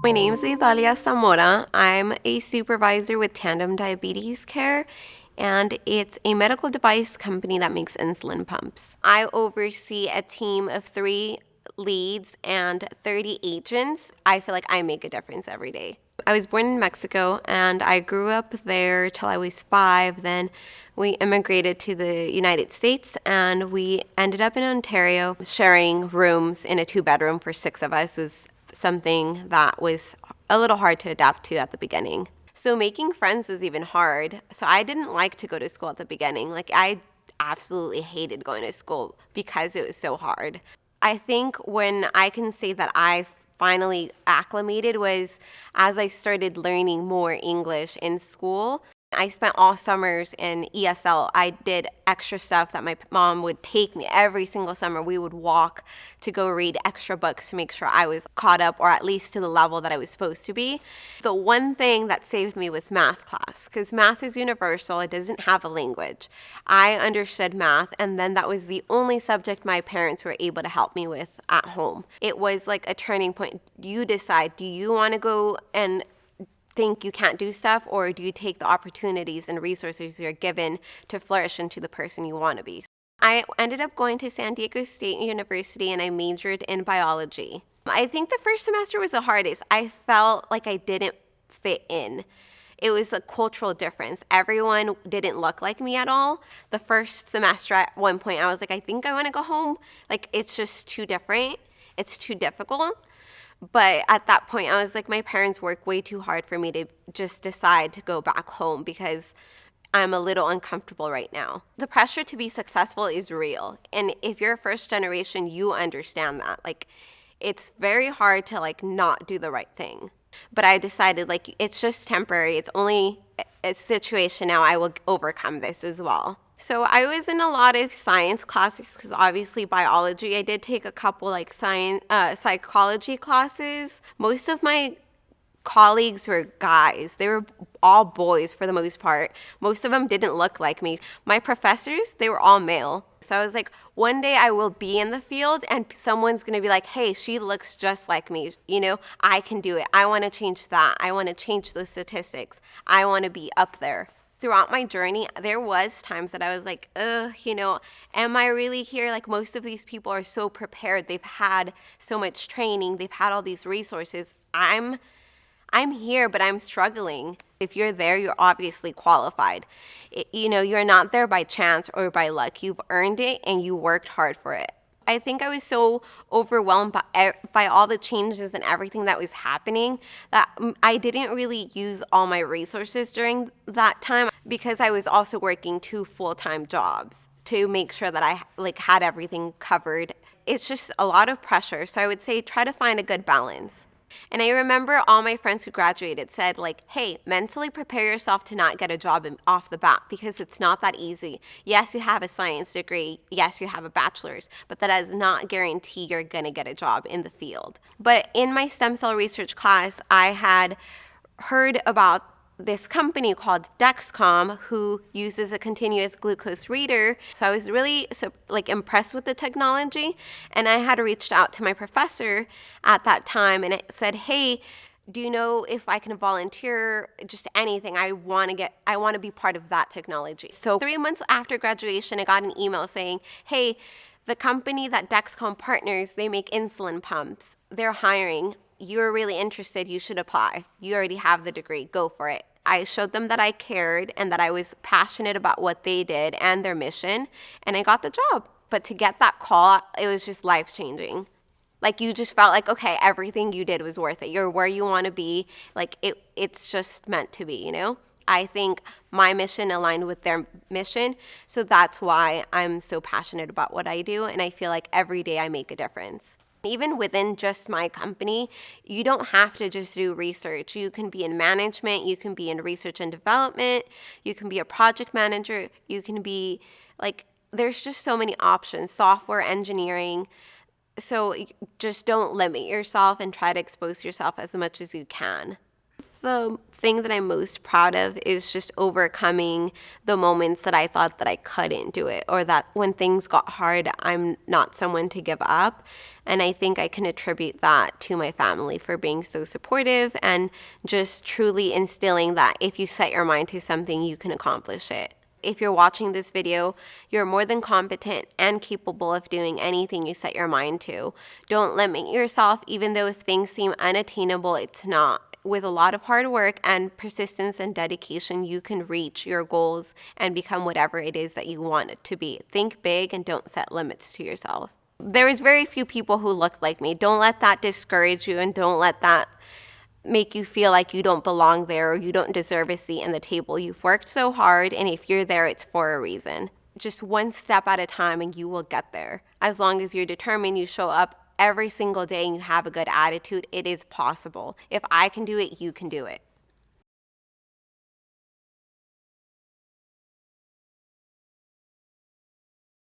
My name's Idalia Zamora. I'm a supervisor with Tandem Diabetes Care, and it's a medical device company that makes insulin pumps. I oversee a team of 3 leads and 30 agents. I feel like I make a difference every day. I was born in Mexico and I grew up there till I was 5. Then we immigrated to the United States and we ended up in Ontario. Sharing rooms in a 2-bedroom for 6 of us was something that was a little hard to adapt to at the beginning. So making friends was even hard. So I didn't like to go to school at the beginning. I absolutely hated going to school because it was so hard. I think when I can say that I finally acclimated was as I started learning more English in school. I spent all summers in ESL. I did extra stuff that my mom would take me every single summer. We would walk to go read extra books to make sure I was caught up or at least to the level that I was supposed to be. The one thing that saved me was math class because math is universal. It doesn't have a language. I understood math, and then that was the only subject my parents were able to help me with at home. It was like a turning point. You decide, do you want to go and think you can't do stuff, or do you take the opportunities and resources you're given to flourish into the person you want to be? I ended up going to San Diego State University and I majored in biology. I think the first semester was the hardest. I felt like I didn't fit in. It was a cultural difference. Everyone didn't look like me at all. The first semester at one point I was like, I think I want to go home. It's just too different. It's too difficult. But at that point, I was like, my parents worked way too hard for me to just decide to go back home because I'm a little uncomfortable right now. The pressure to be successful is real. And if you're a first generation, you understand that. It's very hard to not do the right thing. But I decided it's just temporary. It's only a situation now. I will overcome this as well. So I was in a lot of science classes because obviously biology. I did take a couple science, psychology classes. Most of my colleagues were guys. They were all boys for the most part. Most of them didn't look like me. My professors, they were all male. So I was like, one day I will be in the field and someone's going to be like, hey, she looks just like me. I can do it. I want to change that. I want to change those statistics. I want to be up there. Throughout my journey, there was times that I was like, am I really here? Most of these people are so prepared. They've had so much training. They've had all these resources. I'm here, but I'm struggling. If you're there, you're obviously qualified. You're not there by chance or by luck. You've earned it and you worked hard for it. I think I was so overwhelmed by all the changes and everything that was happening that I didn't really use all my resources during that time because I was also working 2 full-time jobs to make sure that I had everything covered. It's just a lot of pressure. So I would say try to find a good balance. And I remember all my friends who graduated said hey, mentally prepare yourself to not get a job off the bat because it's not that easy. Yes, you have a science degree. Yes, you have a bachelor's, but that does not guarantee you're going to get a job in the field. But in my stem cell research class, I had heard about this company called Dexcom who uses a continuous glucose reader. So I was really impressed with the technology, and I had reached out to my professor at that time and I said, hey, do you know if I can volunteer, just anything? I want to be part of that technology. So 3 months after graduation, I got an email saying, hey, the company that Dexcom partners, they make insulin pumps. They're hiring. You're really interested, you should apply. You already have the degree, go for it. I showed them that I cared and that I was passionate about what they did and their mission, and I got the job. But to get that call, it was just life-changing. You just felt okay, everything you did was worth it. You're where you want to be. It's just meant to be, I think my mission aligned with their mission, so that's why I'm so passionate about what I do, and I feel like every day I make a difference. Even within just my company, you don't have to just do research. You can be in management, you can be in research and development, you can be a project manager, you can be there's just so many options, software engineering. So just don't limit yourself and try to expose yourself as much as you can. the thing that I'm most proud of is just overcoming the moments that I thought that I couldn't do it, or that when things got hard, I'm not someone to give up. And I think I can attribute that to my family for being so supportive and just truly instilling that if you set your mind to something, you can accomplish it. If you're watching this video, you're more than competent and capable of doing anything you set your mind to. Don't limit yourself, even though if things seem unattainable, it's not. With a lot of hard work and persistence and dedication, you can reach your goals and become whatever it is that you want it to be. Think big and don't set limits to yourself. There is very few people who look like me. Don't let that discourage you, and don't let that make you feel like you don't belong there or you don't deserve a seat in the table. You've worked so hard, and if you're there, it's for a reason. Just one step at a time and you will get there. As long as you're determined, you show up every single day and you have a good attitude, it is possible. If I can do it, you can do it.